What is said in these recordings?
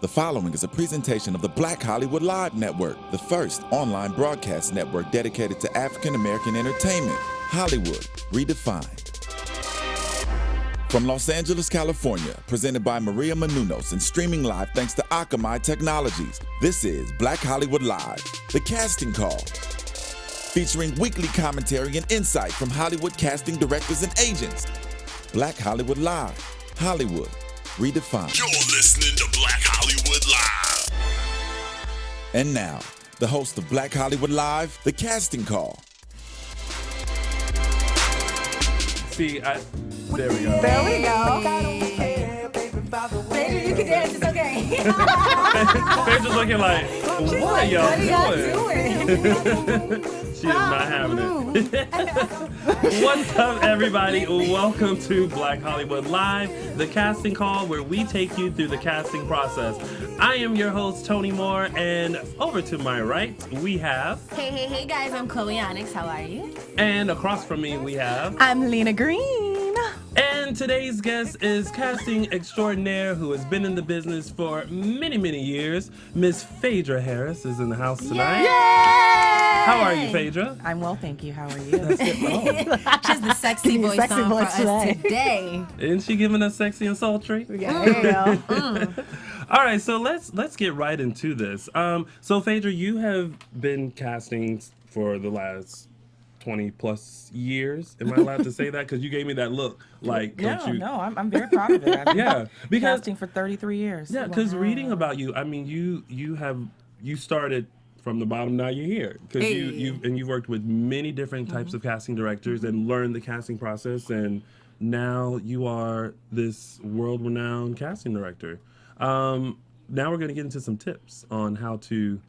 The following is a presentation of the Black Hollywood Live Network, the first online broadcast network dedicated to African American entertainment. Hollywood redefined. From Los Angeles, California, presented by Maria Menounos and streaming live thanks to Akamai Technologies, this is Black Hollywood Live, the casting call. Featuring weekly commentary and insight from Hollywood casting directors and agents. Black Hollywood Live, Hollywood redefined. You're listening to Black Hollywood Live. And now, the host of Black Hollywood Live, the casting call. See, there we go. There we go. Phaedra, you can dance, it's okay. Phaedra's looking like, what are y'all doing? doing? She is not having it. What's up, everybody? Welcome to Black Hollywood Live, the casting call where we take you through the casting process. I am your host, Tony Moore, and over to my right, we have... Hey, guys, I'm Chloe Onyx. How are you? And across from me, we have... I'm Lina Green. And today's guest is casting extraordinaire who has been in the business for many, many years. Miss Phaedra Harris is in the house tonight. Yay! How are you, Phaedra? I'm well, thank you. How are you? She's the sexy voice Sexy on voice for us today. today. Isn't she giving us sexy and sultry? Yeah. All right, so let's get right into this. So Phaedra, you have been casting for the last 20 plus years. Am I allowed to say that? Because you gave me that look like, No, I'm very proud of it. I've been because casting for 33 years. yeah, because reading about you, I mean, you started from the bottom. Now you're here because you've worked with many different types of casting directors and learned the casting process, and now you are this world-renowned casting director. Now we're going to get into some tips on how to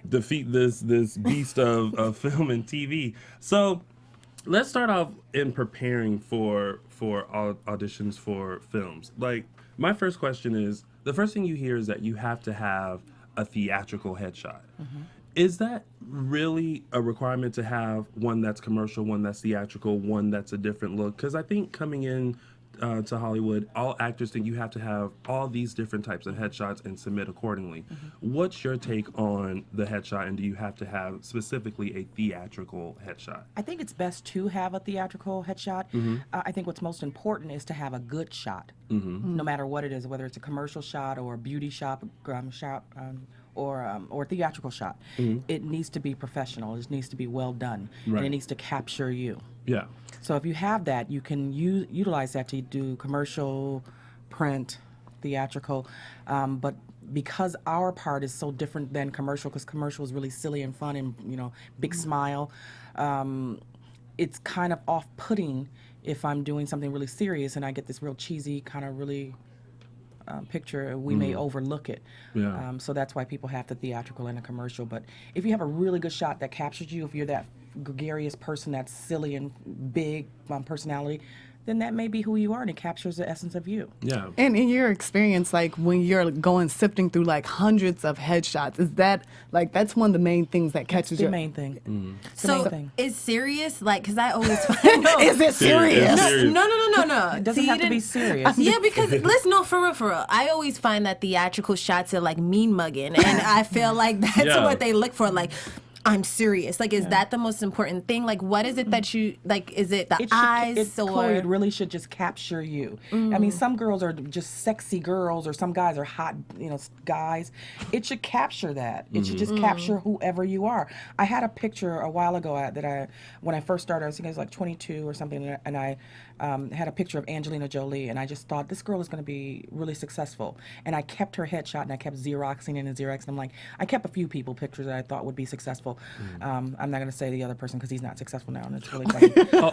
defeat this beast of film and TV. So let's start off in preparing for auditions for films. Like, my first question is, the first thing you hear is that you have to have a theatrical headshot. Is that really a requirement to have one that's commercial, one that's theatrical, one that's a different look? Because I think coming in to Hollywood, all actors think you have to have all these different types of headshots and submit accordingly. What's your take on the headshot, and do you have to have specifically a theatrical headshot? I think it's best to have a theatrical headshot. I think what's most important is to have a good shot, no matter what it is, whether it's a commercial shot or a beauty shot, or theatrical shot. It needs to be professional. It needs to be well done, and it needs to capture you. Yeah. So if you have that, you can utilize that to do commercial, print, theatrical. But because our part is so different than commercial, because commercial is really silly and fun and, big smile, it's kind of off-putting if I'm doing something really serious and I get this real cheesy kind of really picture, we may overlook it. Yeah. So that's why people have the theatrical and the commercial. But if you have a really good shot that captures you, if you're that gregarious person that's silly and big personality, then that may be who you are, and it captures the essence of you. Yeah. And in your experience, like when you're sifting through like hundreds of headshots, is that that's one of the main things that catches The your main thing. It's the So, main thing. is serious, because I always find... Is it serious? No. It doesn't have to be serious. Yeah, because listen, no, for real. I always find that theatrical shots are like mean mugging, and I feel like that's what they look for. Like, I'm serious. Like, is that the most important thing? Like, what is it that you like? Is it the eyes Chloe, it really should just capture you. I mean, some girls are just sexy girls, or some guys are hot, guys. It should capture that. It should just capture whoever you are. I had a picture a while ago when I first started. I think I was like 22 or something, and I had a picture of Angelina Jolie, and I just thought this girl is going to be really successful. And I kept her headshot, and I kept Xeroxing and I'm like, I kept a few people pictures that I thought would be successful. I'm not going to say the other person because he's not successful now, and it's really funny. Tell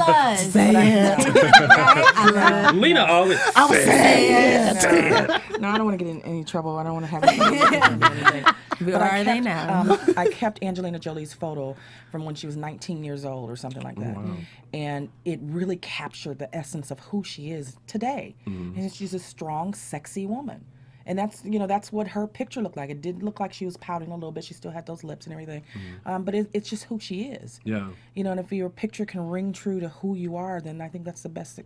us. Say it. Lina always Say it. No, I don't want to get in any trouble. I don't want to have anything. Where are they now? I kept Angelina Jolie's photo from when she was 19 years old or something like that. Wow. And it really captured the essence of who she is today. And she's a strong, sexy woman. And that's what her picture looked like. It did look like she was pouting a little bit. She still had those lips and everything. But it's just who she is. Yeah. And if your picture can ring true to who you are, then I think that's the best,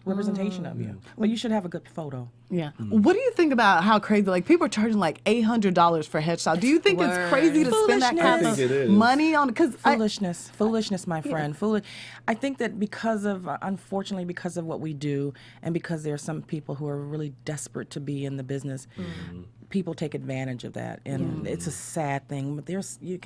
representation of you. But you should have a good photo. Yeah. What do you think about how crazy, like, people are charging like $800 for headshots? Do you think it's crazy to spend that kind I think it is. of money on? Because Foolishness, my friend. I think that because of, unfortunately, because of what we do, and because there are some people who are really desperate to be in the business, people take advantage of that, and it's a sad thing. But you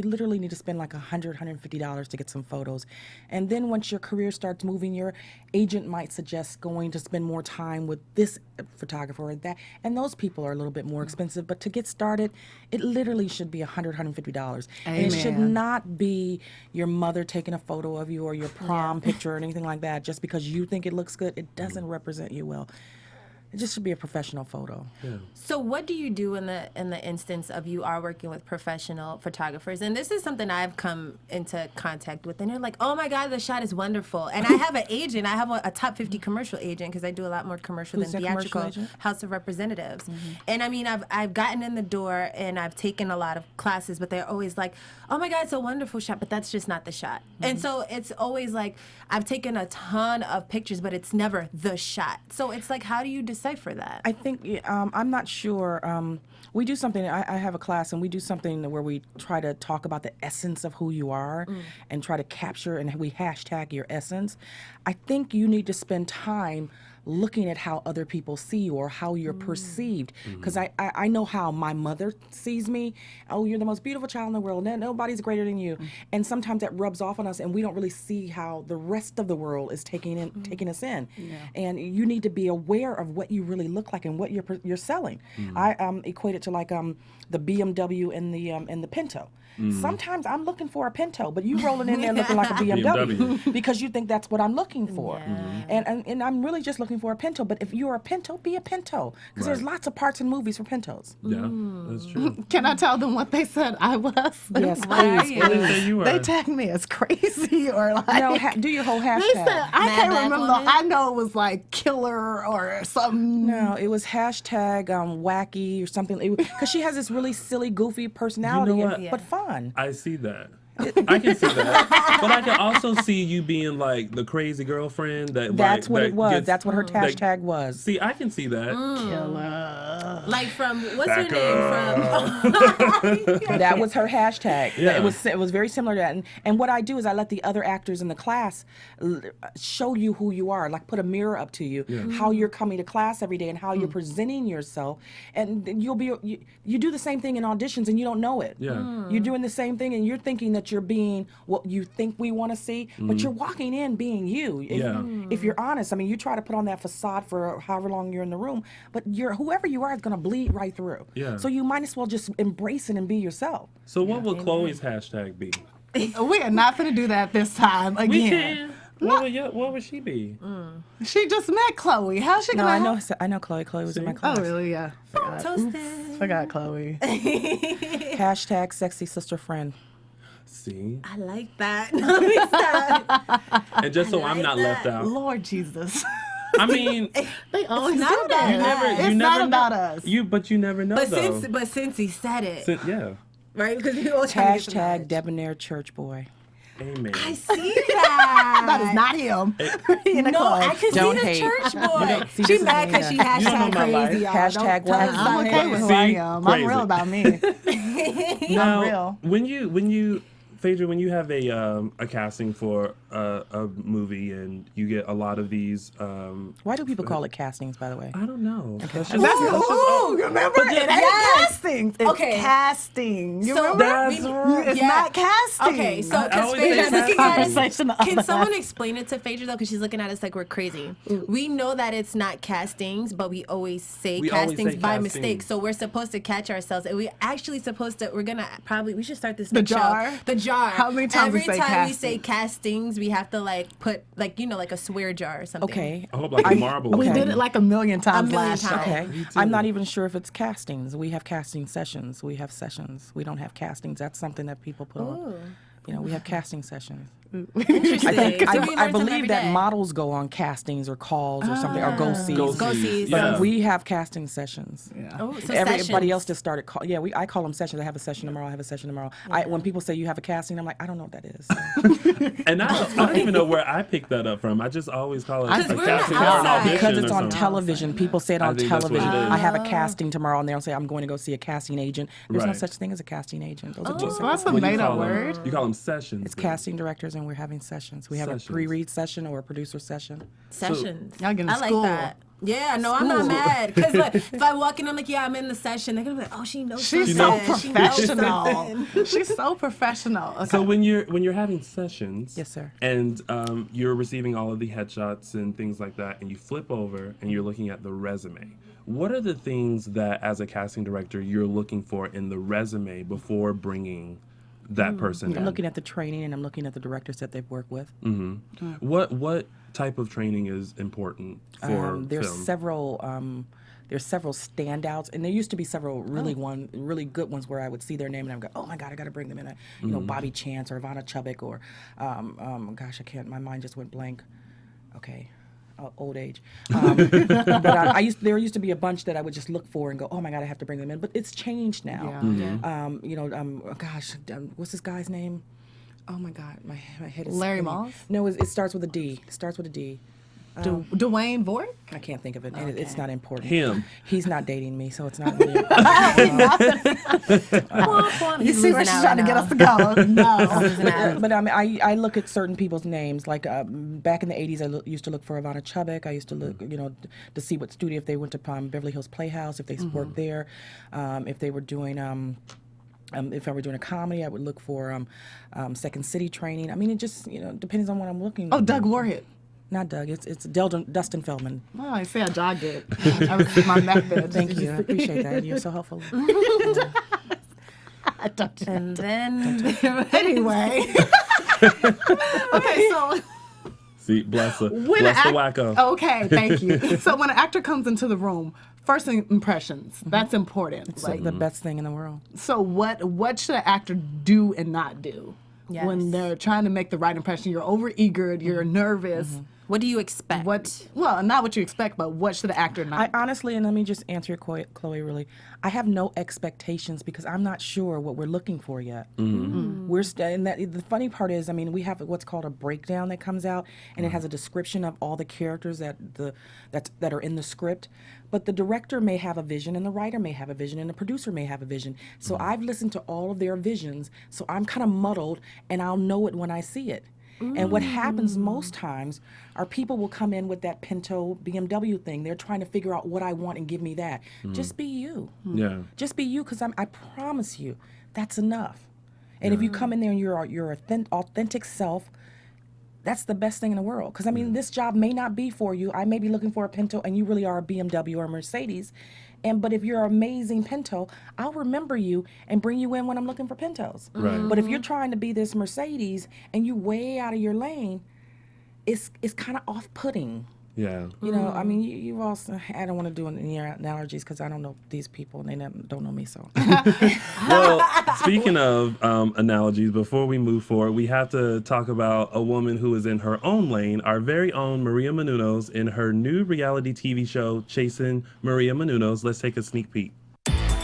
literally need to spend like $150 to get some photos, and then once your career starts moving, your agent might suggest going to spend more time with this photographer or that, and those people are a little bit more expensive. But to get started, it literally should be $150, and it should not be your mother taking a photo of you or your prom picture or anything like that just because you think it looks good. It doesn't represent you well. It just should be a professional photo. Yeah. So what do you do in the instance of you are working with professional photographers? And this is something I've come into contact with, and they're like, oh my God, the shot is wonderful. And I have an agent. I have a top 50 commercial agent because I do a lot more commercial Who's than that commercial theatrical, agent? House of Representatives. And I mean, I've gotten in the door and I've taken a lot of classes, but they're always like, oh my God, it's a wonderful shot, but that's just not the shot. And so it's always like, I've taken a ton of pictures, but it's never the shot. So it's like, how do you decipher that? I think I'm not sure. We do something. I have a class, and we do something where we try to talk about the essence of who you are, and try to capture, and we hashtag your essence. I think you need to spend time looking at how other people see you or how you're perceived. Because I know how my mother sees me. Oh, you're the most beautiful child in the world. Nobody's greater than you. And sometimes that rubs off on us, and we don't really see how the rest of the world is taking us in. And you need to be aware of what you really look like and what you're selling. I equate it to like the BMW and the Pinto. Sometimes I'm looking for a Pinto, but you rolling in there looking like a BMW because you think that's what I'm looking for. And I'm really just looking for a Pinto. But if you're a Pinto, be a Pinto. Because there's lots of parts in movies for Pintos. Yeah, that's true. can I tell them what they said I was? Yes, What did they say you were? They tagged me as crazy or like. No, do your whole hashtag. They said, I can't Black remember. woman? I know it was like killer or something. No, it was hashtag wacky or something. Because she has this really silly, goofy personality, You know what? but fun. I see that. I can see that. But I can also see you being like the crazy girlfriend that That's what that it was. gets- That's what her that- hashtag was. See, I can see that. Killer. Like from, what's Back her name from? That was her hashtag. Yeah. It was very similar to that. And what I do is I let the other actors in the class show you who you are, like put a mirror up to you, how you're coming to class every day and how you're presenting yourself. And then you do the same thing in auditions and you don't know it. Yeah. You're doing the same thing and you're thinking that you're being what you think we want to see, but you're walking in being you. If you're honest, I mean, you try to put on that facade for however long you're in the room, but whoever you are is going to bleed right through. Yeah. So you might as well just embrace it and be yourself. So what would Chloe's hashtag be? We are not going to do that this time again. We can. What would she be? She just met Chloe. How's she No, gonna? I know Chloe. Chloe was in my class. Oh, really? Yeah. Forgot Chloe. Hashtag sexy sister friend. See? I like that. Let me stop. And just so I'm not left out. Lord Jesus. I mean, They always not do about that. us. It's not about know. us. But you never know though. But since he said it, Yeah. right? Because we all trying to get some Hashtag knowledge. debonair church boy. Amen. I see that. That is not him. No, I can Don't see hate. the church boy. See, She this is mad because she Lina. You don't know hashtag my life. crazy. Y'all. Hashtag Don't tell us wacky. about I'm okay him. with who See? I am. Crazy. I'm real about me. Now, real. when you Phaedra, when you have a casting for a movie and you get a lot of these, Why do people call it castings, by the way? I don't know. That's just, Remember? It ain't Yes. casting. It's Okay. casting. You So remember? That's right. It's not casting. Okay, so I because always Phaedra's say looking at us, conversation the can other someone half. explain it to Phaedra though? Because she's looking at us like we're crazy. We know that it's not castings, but we always say We always castings say by castings. mistake. So we're supposed to catch ourselves, and we actually supposed to. We should start this The next show. jar? The jar. How many times Every we say time we say castings, we have to like put like like a swear jar or something. Okay. I hope like a marble. We Okay. did it like a million times million last times. show. Okay. Me too. I'm not even sure if it's castings. We have casting sessions. We have sessions. We don't have castings. That's something that people put on. We have casting sessions. Interesting. So we I learn something believe every that day. models go on castings or calls or something, or go-sees. Go-sees. But Yeah. we have casting sessions. Oh, so Everybody sessions. else just started I call them sessions. I have a session tomorrow. I have a session tomorrow. When people say you have a casting, I'm like, I don't know what that is. And I don't even know where I picked that up from. I just always call it a Because we're casting not or an outside. audition Because it's or on something. television. People say it I on think that's what it television. is. I have a casting tomorrow, and they'll say, I'm going to go see a casting agent. There's no Right. such thing as a casting agent. Those are two Well, separate that's a What do you made-up call them? word. You call them sessions. It's then. casting directors, and we're having sessions. We have Sessions. a pre-read session or a producer session. Sessions. Y'all getting I like school. that. Yeah, no, I'm not mad. Because like, if I walk in, I'm like, yeah, I'm in the session. They're going to be like, oh, she knows She's something. so She knows professional. something. She's so professional. Okay. So when you're having sessions, Yes, sir. and you're receiving all of the headshots and things like that, and you flip over and you're looking at the resume. What are the things that, as a casting director, you're looking for in the resume before bringing that person in? I'm looking at the training, and I'm looking at the directors that they've worked with. What type of training is important for There's film? several standouts, and there used to be several really good ones where I would see their name and I would go, oh my God, I got to bring them in. You know, Bobby Chance or Ivana Chubbuck or gosh, I can't. My mind just went blank. Okay. Old age, but there used to be a bunch that I would just look for and go, oh my God, I have to bring them in. But it's changed now. Yeah. What's this guy's name? Oh my God, my head is Larry spinning. Moss? No, it starts with a D. It starts with a D. Dwayne Boyd? I can't think of it. And it's not important. Him. He's not dating me, so it's not really important. You see where she's trying to get us to go? No. But I look at certain people's names. Like back in the 80s, I used to look for Ivana Chubbuck. I used to look, to see what studio, if they went to Beverly Hills Playhouse, if they worked there, if they were doing... if I were doing a comedy, I would look for Second City training. I mean, it just depends on what I'm looking. Oh, Doug Warhead. Not Doug. It's Dustin Feldman. Oh, I see I jogged it. I was my method. Thank you. I appreciate that. You're so helpful. And then, Anyway. Okay, so See, bless the when wacko. Okay, thank you. So when an actor comes into the room, first impressions, that's important. It's the best thing in the world. So what should an actor do and not do when they're trying to make the right impression? You're overeager, you're nervous. what do you expect? Well, not what you expect, but what should the actor not I do? honestly, and let me just answer your Chloe, really, I have no expectations because I'm not sure what we're looking for yet. We're and the funny part is, I mean, we have what's called a breakdown that comes out, and it has a description of all the characters that are in the script. But the director may have a vision, and the writer may have a vision, and the producer may have a vision. So I've listened to all of their visions, so I'm kind of muddled, and I'll know it when I see it. And what happens most times are people will come in with that Pinto BMW thing. They're trying to figure out what I want and give me that. Just be you. Yeah. Just be you, because I promise you, that's enough. And if you come in there and you're your authentic self, that's the best thing in the world. Because, I mean, this job may not be for you. I may be looking for a Pinto, and you really are a BMW or a Mercedes. But if you're an amazing Pinto, I'll remember you and bring you in when I'm looking for Pintos. Right. But if you're trying to be this Mercedes and you way out of your lane, it's kind of off-putting. Yeah. I mean, you also, I don't want to do any analogies because I don't know these people and they don't know me, so. Well, speaking of analogies, before we move forward, we have to talk about a woman who is in her own lane, our very own Maria Menounos, in her new reality TV show, Chasing Maria Menounos. Let's take a sneak peek.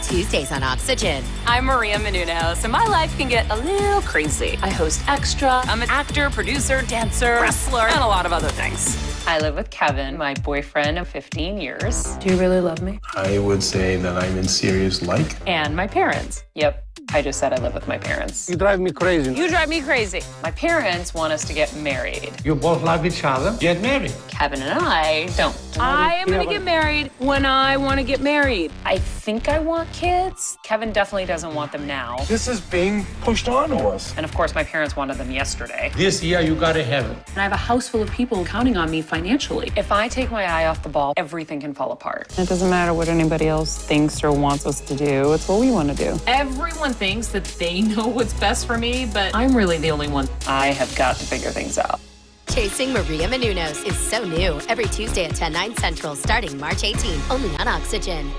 Tuesdays on Oxygen. I'm Maria Menounos, and my life can get a little crazy. I host Extra. I'm an actor, producer, dancer, wrestler, and a lot of other things. I live with Kevin, my boyfriend of 15 years. Do you really love me? I would say that I'm in serious like. And my parents. Yep, I just said I live with my parents. You drive me crazy. You drive me crazy. My parents want us to get married. You both love each other. Get married. Kevin and I don't. I am gonna get married when I want to get married. I think I want kids. Kevin definitely doesn't want them now. This is being pushed on to us. And of course, my parents wanted them yesterday. This year you gotta have it. And I have a house full of people counting on me financially. If I take my eye off the ball, everything can fall apart. It doesn't matter what anybody else thinks or wants us to do. It's what we want to do. Everyone thinks that they know what's best for me, but I'm really the only one. I have got to figure things out. Chasing Maria Menounos is so new. Every Tuesday at 10, 9 Central, starting March 18, only on Oxygen.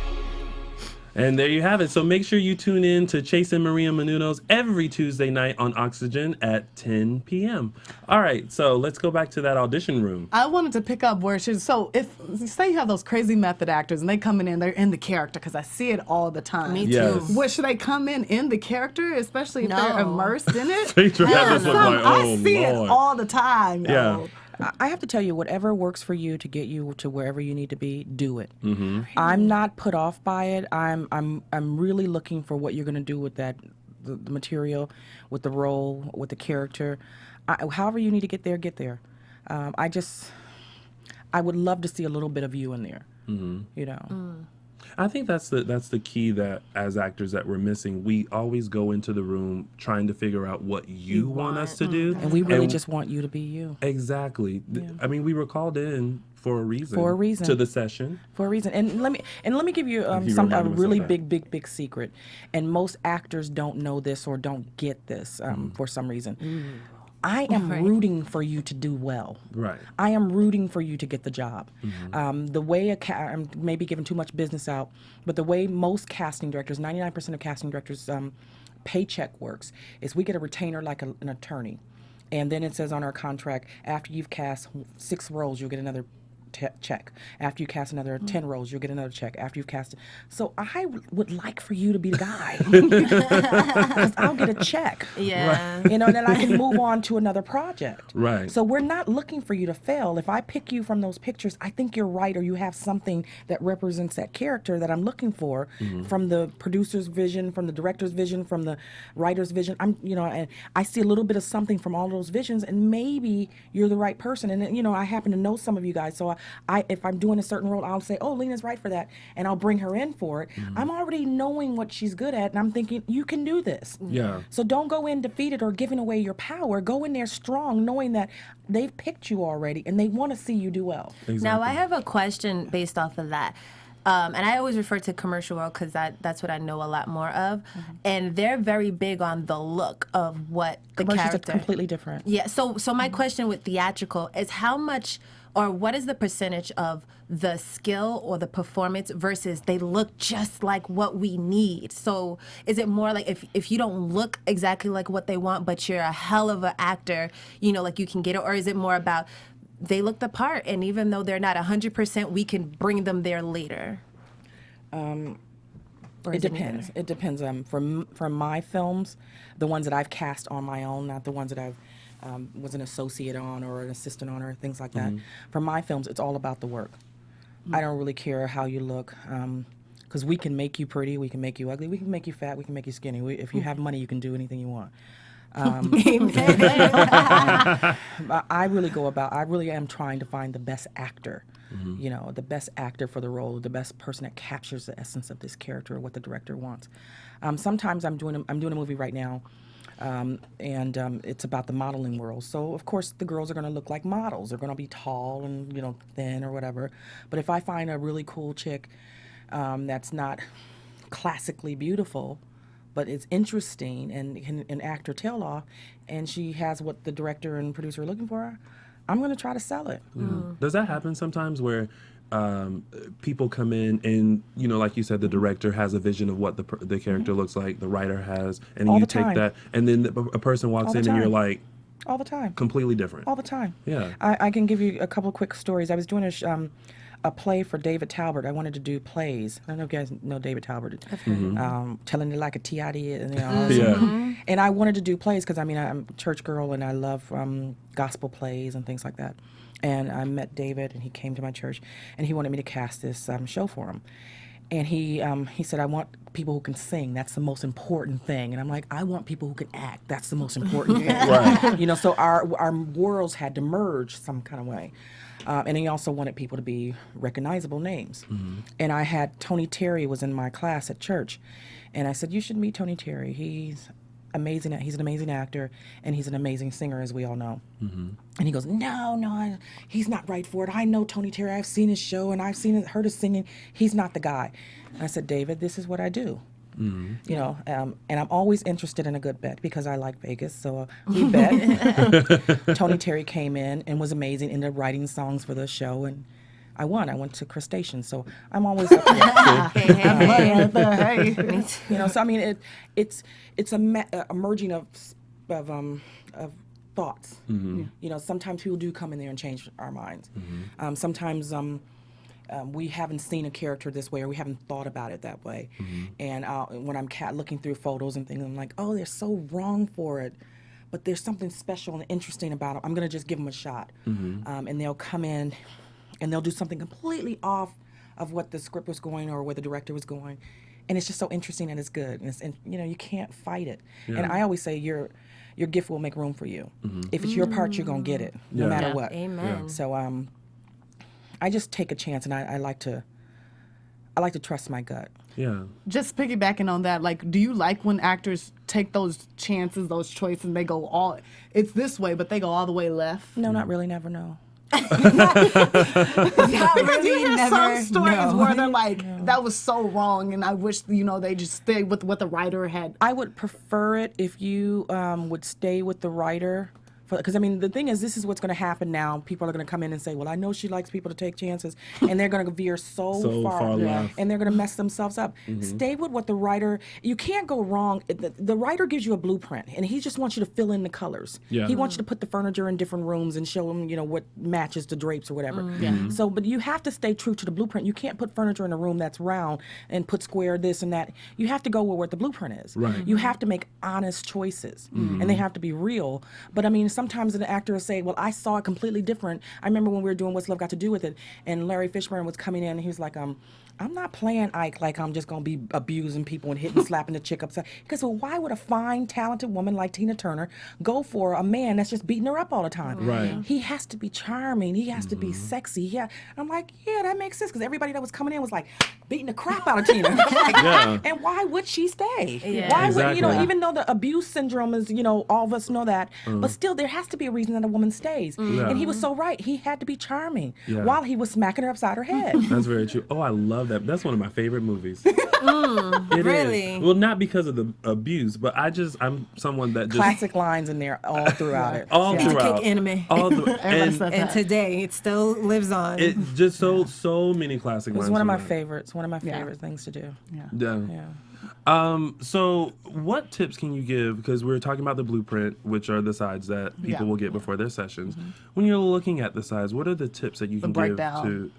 And there you have it. So make sure you tune in to Chasing Maria Menounos every Tuesday night on Oxygen at 10 p.m. All right, so let's go back to that audition room. I wanted to pick up where she's, so if, say you have those crazy method actors and they come in, they're in the character, because I see it all the time. Me too. Yes. What, should they come in the character, especially if they're immersed in it? Phaedra Harris was like, oh, I see Lord. it all the time. Yeah. Yo. I have to tell you, whatever works for you to get you to wherever you need to be, do it. Mm-hmm. I'm not put off by it. I'm really looking for what you're going to do with that, the material, with the role, with the character. However you need to get there, get there. I would love to see a little bit of you in there. Mm-hmm. You know. Mm. I think that's the key that as actors that we're missing. We always go into the room trying to figure out what you want us to do, and we really just want you to be you. Exactly. Yeah. I mean, we were called in for a reason. For a reason. To the session. For a reason. And let me give you a really big secret. And most actors don't know this or don't get this for some reason. I am rooting for you to do well. Right. I am rooting for you to get the job. The way I'm maybe giving too much business out, but the way most casting directors, 99% of casting directors' paycheck works is we get a retainer like an attorney. And then it says on our contract, after you've cast 6 roles, you'll get another check. After you cast another 10 roles, you'll get another check. After you've cast, so I would like for you to be the guy. 'Cause I'll get a check. Yeah. Right. You know, and then I can move on to another project. Right. So we're not looking for you to fail. If I pick you from those pictures, I think you're right, or you have something that represents that character that I'm looking for from the producer's vision, from the director's vision, from the writer's vision. And I see a little bit of something from all those visions, and maybe you're the right person. And I happen to know some of you guys, so if I'm doing a certain role, I'll say, oh, Lina's right for that, and I'll bring her in for it. I'm already knowing what she's good at, and I'm thinking, you can do this. Yeah. So don't go in defeated or giving away your power. Go in there strong, knowing that they've picked you already, and they want to see you do well. Exactly. Now, I have a question based off of that. And I always refer to commercial world because that's what I know a lot more of. And they're very big on the look of what the Commercials character. are completely different. Yeah. So my question with theatrical is how much or what is the percentage of the skill or the performance versus they look just like what we need? So is it more like if you don't look exactly like what they want, but you're a hell of an actor, like you can get it? Or is it more about they look the part, and even though they're not 100%, we can bring them there later? It depends. It depends. From my films, the ones that I've cast on my own, not the ones that I've was an associate on or an assistant on or things like that. For my films, it's all about the work. I don't really care how you look, because we can make you pretty, we can make you ugly, we can make you fat, we can make you skinny. If you have money, you can do anything you want. I really am trying to find the best actor, the best actor for the role, the best person that captures the essence of this character or what the director wants. Sometimes I'm doing a movie right now, and it's about the modeling world. So of course the girls are going to look like models. They're going to be tall and thin or whatever. But if I find a really cool chick that's not classically beautiful, but it's interesting and can an actor tell off, and she has what the director and producer are looking for, I'm going to try to sell it. Does that happen sometimes where people come in and, like you said, the director has a vision of what the character looks like, the writer has, and All you the take time. that, and then a person walks All the in and you're time. like, All the time. completely different. All the time. Yeah. I can give you a couple of quick stories. I was doing a play for David Talbert. I wanted to do plays. I don't know if you guys know David Talbert. Telling it like a T.I.D. And I wanted to do plays because, I'm a church girl and I love gospel plays and things like that. And I met David and he came to my church and he wanted me to cast this show for him. And he said, I want people who can sing. That's the most important thing. And I'm like, I want people who can act. That's the most important thing. Right. So our worlds had to merge some kind of way. And he also wanted people to be recognizable names. And I had Tony Terry was in my class at church. And I said, you should meet Tony Terry. He's amazing. He's an amazing actor, and he's an amazing singer, as we all know. And he goes, no, he's not right for it. I know Tony Terry. I've seen his show, and I've heard his singing. He's not the guy. And I said, David, this is what I do. And I'm always interested in a good bet because I like Vegas, so we bet. Tony Terry came in and was amazing, ended up writing songs for the show, and I won. I went to crustaceans, so I'm always up there. You know, so I mean, it's a merging of thoughts. You know, sometimes people do come in there and change our minds. Sometimes we haven't seen a character this way, or we haven't thought about it that way. And when I'm looking through photos and things, I'm like, oh, they're so wrong for it. But there's something special and interesting about it. I'm going to just give them a shot. And they'll come in and they'll do something completely off of what the script was going or where the director was going. And it's just so interesting and it's good. And you know, you can't fight it. And I always say your gift will make room for you. If it's your part, you're going to get it, no matter what. Amen. So I just take a chance, and I like to trust my gut. Yeah. Just piggybacking on that, like, do you like when actors take those chances, those choices, and they go it's this way, but they go all the way left? No, not really, never know. Because you hear some stories where they're like, that was so wrong, and I wish, you know, they just stayed with what the writer had. I would prefer it if you would stay with the writer. Because, I mean, the thing is, this is what's going to happen now. People are going to come in and say, well, I know she likes people to take chances. And they're going to veer so far left. And they're going to mess themselves up. Stay with what the writer, you can't go wrong. The writer gives you a blueprint, and he just wants you to fill in the colors. He wants you to put the furniture in different rooms and show them, you know, what matches the drapes or whatever. So, but you have to stay true to the blueprint. You can't put furniture in a room that's round and put square this and that. You have to go where the blueprint is. You have to make honest choices, and they have to be real. But, I mean, sometimes an actor will say, well, I saw it completely different. I remember when we were doing What's Love Got to Do with It, and Larry Fishburne was coming in, and he was like, I'm not playing Ike like I'm just going to be abusing people and hitting, slapping the chick upside. Because, well, why would a fine, talented woman like Tina Turner go for a man that's just beating her up all the time? He has to be charming. He has to be sexy. Yeah. I'm like, yeah, that makes sense, because everybody that was coming in was like beating the crap out of Tina. And why would she stay? Why would, you know, even though the abuse syndrome is, you know, all of us know that, but still there has to be a reason that a woman stays. And he was so right. He had to be charming while he was smacking her upside her head. That's very true. Oh, I love that. That's one of my favorite movies. It really? Is. Well, not because of the abuse, but I'm someone that just... Classic lines in there all throughout it. All throughout. Kick anime. And today it still lives on. It just so many classic lines. It's one of my favorites. One of my favorite things to do. So what tips can you give, because we're talking about the blueprint, which are the sides that people will get before their sessions. When you're looking at the sides, what are the tips that you can give to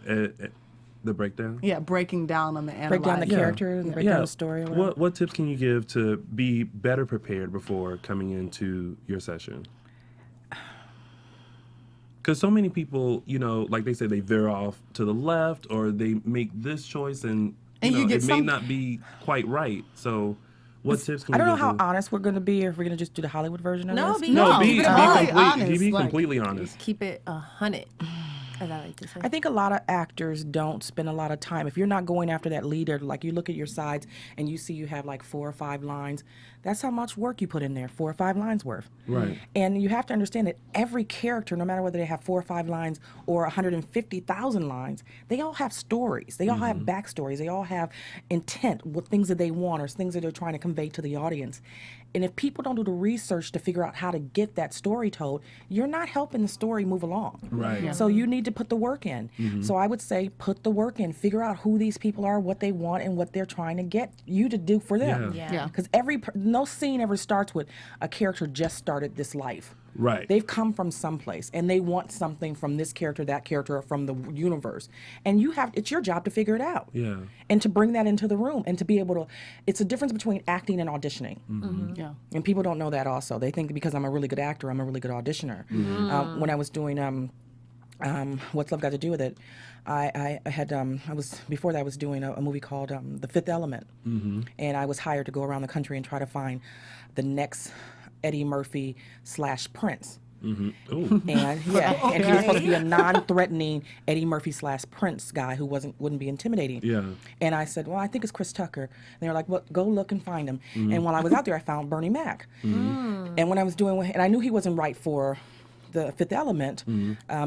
the breakdown? Yeah, breaking down them and analyzing. Break down the character and break down the story. Or whatever. What tips can you give to be better prepared before coming into your session? Because so many people, you know, like they say, they veer off to the left, or they make this choice and you know, it may not be quite right. So what tips can you give? I don't know how honest we're going to be, or if we're going to just do the Hollywood version of this. Be completely honest. Keep it 100. As I like to say. I think a lot of actors don't spend a lot of time. If you're not going after that leader, like you look at your sides and you see you have like 4 or 5 lines, that's how much work you put in there, 4 or 5 lines worth. Right. And you have to understand that every character, no matter whether they have 4 or 5 lines or 150,000 lines, they all have stories. They all have backstories. They all have intent, what things that they want or things that they're trying to convey to the audience. And if people don't do the research to figure out how to get that story told, you're not helping the story move along. Right. Yeah. So you need to put the work in. So I would say put the work in. Figure out who these people are, what they want, and what they're trying to get you to do for them. Because no scene ever starts with a character just started this life. Right. They've come from someplace, and they want something from this character, that character, or from the universe. And it's your job to figure it out. Yeah. And to bring that into the room, and to be able to, it's a difference between acting and auditioning. Yeah. And people don't know that also. They think because I'm a really good actor, I'm a really good auditioner. When I was doing What's Love Got to Do with It, before that I was doing a movie called The Fifth Element. And I was hired to go around the country and try to find the next Eddie Murphy / Prince. And and he was supposed to be a non-threatening Eddie Murphy / Prince guy who wouldn't be intimidating. Yeah. And I said, well, I think it's Chris Tucker. And they were like, well, go look and find him. And while I was out there, I found Bernie Mac. And when I was and I knew he wasn't right for The Fifth Element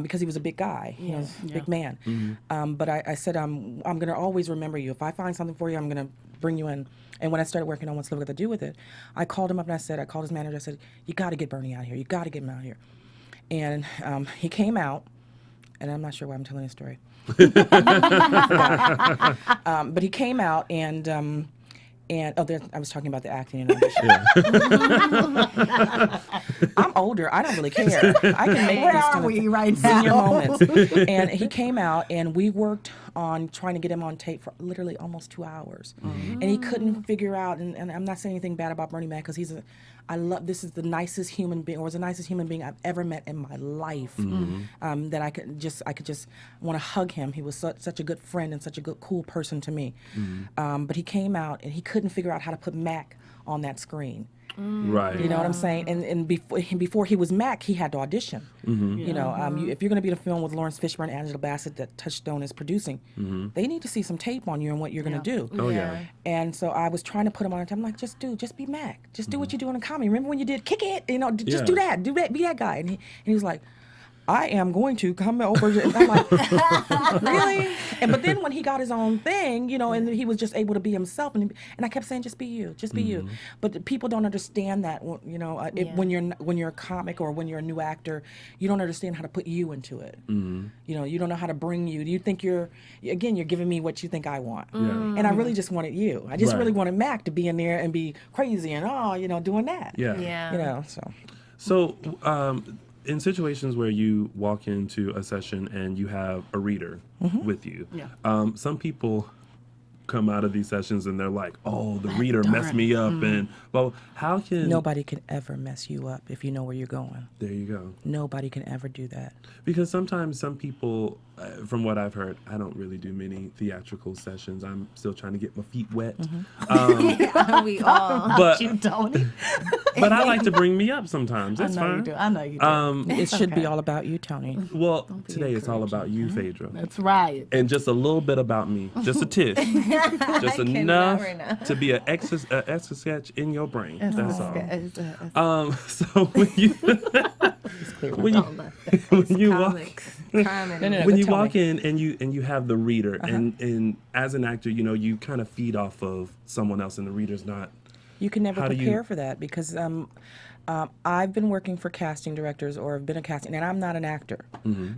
because he was a big guy, he was a big man. But I said, I'm going to always remember you. If I find something for you, I'm going to bring you in. And when I started working on What's Love Got to Do with It, I called him up and I called his manager. I said, you got to get Bernie out here. You got to get him out here. And he came out, and I'm not sure why I'm telling this story. But he came out and I was talking about the acting and audition. I'm older. I don't really care. I can make Where these are kind we of right senior now? moments. And he came out, and we worked on trying to get him on tape for literally almost 2 hours. And he couldn't figure out. And I'm not saying anything bad about Bernie Mac because this is the nicest human being, or was the nicest human being I've ever met in my life. That I could just want to hug him. He was such a good friend and such a good, cool person to me. But he came out and he couldn't figure out how to put Mac on that screen. Right. You know what I'm saying? And before he was Mac, he had to audition. You know, if you're going to be in a film with Lawrence Fishburne and Angela Bassett that Touchstone is producing, they need to see some tape on you and what you're going to do. Oh, yeah. And so I was trying to put him on. I'm like, just be Mac. Just do what you're doing in comedy. Remember when you did Kick It? You know, just do that, be that guy. And he was like, I am going to come over. And I'm like, really? But then when he got his own thing, you know, and he was just able to be himself, and I kept saying, just be you, just be you. But people don't understand that, you know, when you're a comic or when you're a new actor, you don't understand how to put you into it. You know, you don't know how to bring you. You think you're giving me what you think I want, and I really just wanted you. I just really wanted Mac to be in there and be crazy and doing that. Yeah. You know, So, in situations where you walk into a session and you have a reader with you, some people come out of these sessions and they're like, oh, the reader messed me up. And, well, how can... Nobody can ever mess you up if you know where you're going. There you go. Nobody can ever do that. Because sometimes some people, from what I've heard, I don't really do many theatrical sessions. I'm still trying to get my feet wet. We all. But, You Tony. but I like to bring me up sometimes. That's I know fine. you do. I know you do. It should be all about you, Tony. Well, today it's all about you, Phaedra. That's right. And just a little bit about me. Just a tiff. Just enough to be an extra sketch in your brain. That's all. So when you walk in and you have the reader and as an actor, you know, you kind of feed off of someone else and the reader's not. You can never prepare for that because I've been working for casting directors or have been a casting, and I'm not an actor.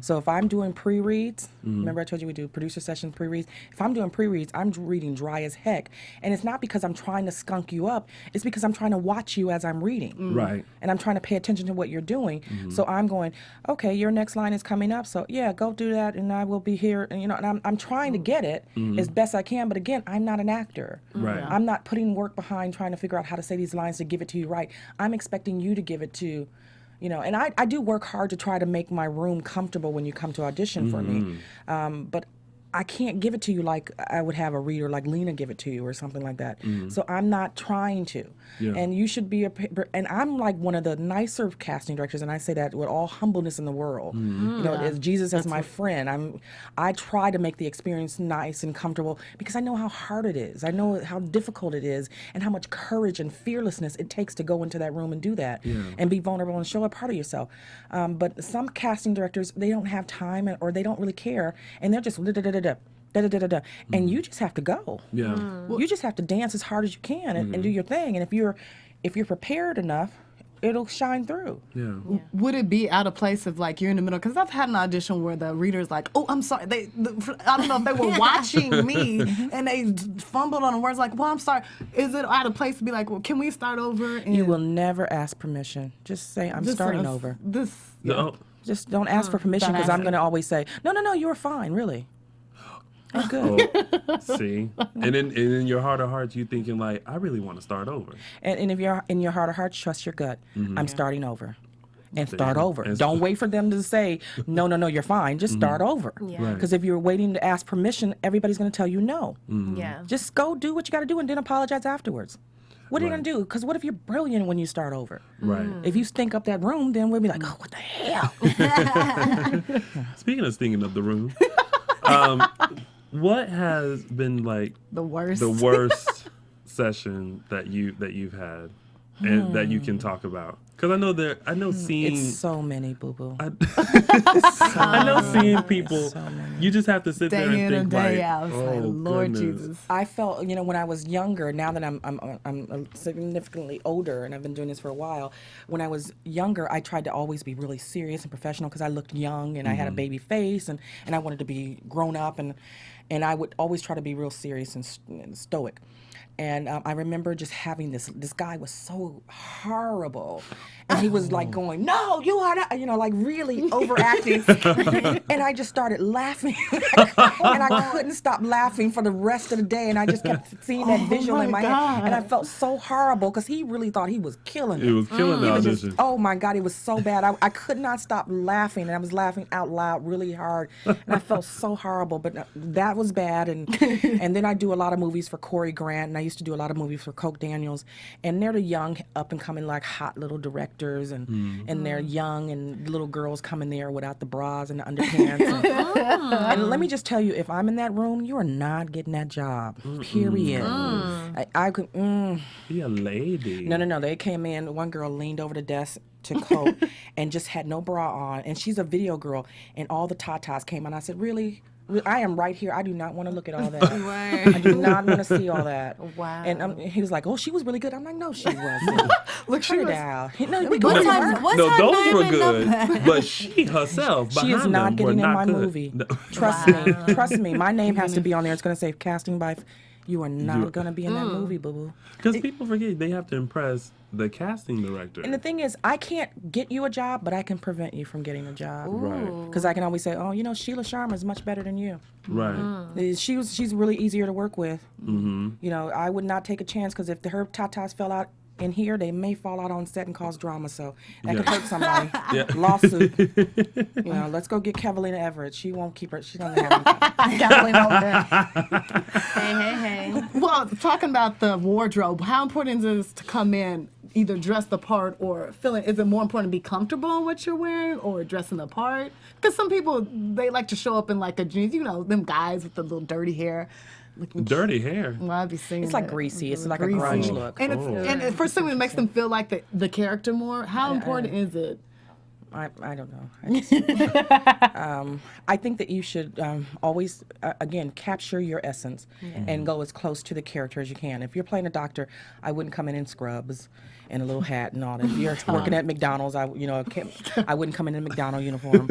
So if I'm doing pre-reads, remember I told you we do producer sessions, pre-reads. If I'm doing pre-reads, I'm reading dry as heck. And it's not because I'm trying to skunk you up. It's because I'm trying to watch you as I'm reading. Right. And I'm trying to pay attention to what you're doing. So I'm going, okay, your next line is coming up. So yeah, go do that, and I will be here. And, you know, and I'm trying to get it as best I can. But again, I'm not an actor. Right. I'm not putting work behind trying to figure out how to say these lines to give it to you right. I'm expecting you to give it to, you know, and I do work hard to try to make my room comfortable when you come to audition for me. But I can't give it to you like I would have a reader like Lina give it to you or something like that. So I'm not trying to. Yeah. And you should be and I'm like one of the nicer casting directors, and I say that with all humbleness in the world. You know, as Jesus as my friend, I try to make the experience nice and comfortable because I know how hard it is. I know how difficult it is and how much courage and fearlessness it takes to go into that room and do that and be vulnerable and show a part of yourself. But some casting directors, they don't have time or they don't really care, and they're just and you just have to go. Yeah. You just have to dance as hard as you can and do your thing. And if you're prepared enough, it'll shine through. Yeah. Would it be out of place if like you're in the middle? Because I've had an audition where the reader's like, "Oh, I'm sorry." I don't know if they were watching me and they fumbled on the words. Like, "Well, I'm sorry." Is it out of place to be like, "Well, can we start over?" And you will never ask permission. Just say, "I'm starting over." Just don't ask for permission because I'm going to always say, "No, you were fine, really." I'm good. See, and in your heart of hearts, you thinking like, I really want to start over. And if you're in your heart of hearts, trust your gut. I'm starting over, and start over. Don't wait for them to say no, you're fine. Just start over. Because if you're waiting to ask permission, everybody's going to tell you no. Yeah. Just go do what you got to do and then apologize afterwards. What are you going to do? Because what if you're brilliant when you start over? Right. If you stink up that room, then we'll be like, oh, what the hell? Speaking of stinking up the room. What has been like the worst session that you've had? and that you can talk about? Because I know seeing... It's so many, boo-boo. I know seeing people, you just have to sit there and Day in think and day like, out. It's like, oh, Lord goodness. Jesus. I felt, when I was younger, now that I'm significantly older and I've been doing this for a while, when I was younger, I tried to always be really serious and professional because I looked young and I had a baby face and I wanted to be grown up and I would always try to be real serious and stoic. And I remember just having this guy was so horrible. And he was like going, no, you are not, like really overacting. And I just started laughing. And I couldn't stop laughing for the rest of the day. And I just kept seeing that visual in my head. And I felt so horrible because he really thought he was killing it. It was killing the audition. Oh my God, it was so bad. I could not stop laughing. And I was laughing out loud really hard. And I felt so horrible. But that was bad. And then I do a lot of movies for Corey Grant. And I used to do a lot of movies for Coke Daniels. And they're the young, up and coming, like hot little directors. And they're young, and little girls come in there without the bras and the underpants. And let me just tell you, if I'm in that room, you are not getting that job. Period. I could. Be a lady. No. They came in. One girl leaned over the desk to Coke and just had no bra on, and she's a video girl, and all the tatas came on. I said, really? I am right here. I do not want to look at all that. I do not want to see all that. Wow. And he was like, oh, she was really good. I'm like, no, she wasn't. Look, Turn it down. No, No, those were good, but she herself, she is not getting in my movie. No. Trust me. My name has to be on there. It's going to say casting by. You are not going to be in that movie, boo-boo. Because people forget they have to impress the casting director. And the thing is, I can't get you a job, but I can prevent you from getting a job. Right. Because I can always say, oh, Sheila Sharma is much better than you. Right. She's really easier to work with. I would not take a chance because if her tatas fell out in here, they may fall out on set and cause drama. So that could hurt somebody. Lawsuit. Let's go get Kavalina Everett. She won't keep her. She doesn't have Kavalina over there. Hey. Well, talking about the wardrobe, how important is it to come in either dress the part or feeling? Is it more important to be comfortable in what you're wearing or dressing the part? Because some people, they like to show up in like a jeans. Them guys with the little dirty hair. Dirty hair. Well, I'd be seeing it's like greasy. It's like a grunge look. And and for something that makes them feel like the character more. How important is it? I don't know. I think that you should always, again, capture your essence and go as close to the character as you can. If you're playing a doctor, I wouldn't come in scrubs and a little hat and all that. If you're working at McDonald's, I wouldn't come in a McDonald's uniform.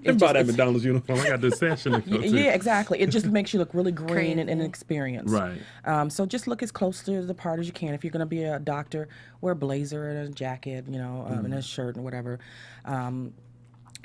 About that McDonald's uniform, I got this session to go to. Yeah, exactly. It just makes you look really green and inexperienced. Right. So just look as close to the part as you can. If you're going to be a doctor, wear a blazer and a jacket, and a shirt and whatever.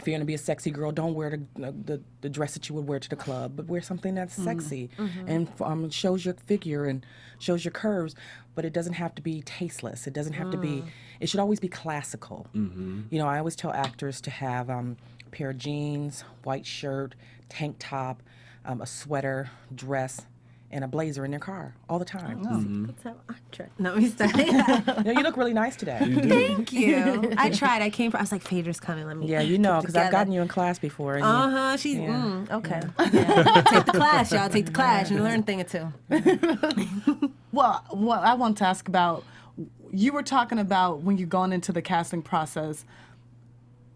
If you're going to be a sexy girl, don't wear the dress that you would wear to the club, but wear something that's sexy and shows your figure and shows your curves, but it doesn't have to be tasteless. It doesn't have to be, it should always be classical. I always tell actors to have a pair of jeans, white shirt, tank top, a sweater, dress, and a blazer in their car all the time. That's how I'm trying. No, he's not. You look really nice today. Thank you. I tried. I was like, Phaedra's coming. Let me. Yeah, because I've gotten you in class before. She's okay. Yeah. Take the class, y'all. Take the class and learn a thing or two. Well, I want to ask about. You were talking about when you're going into the casting process.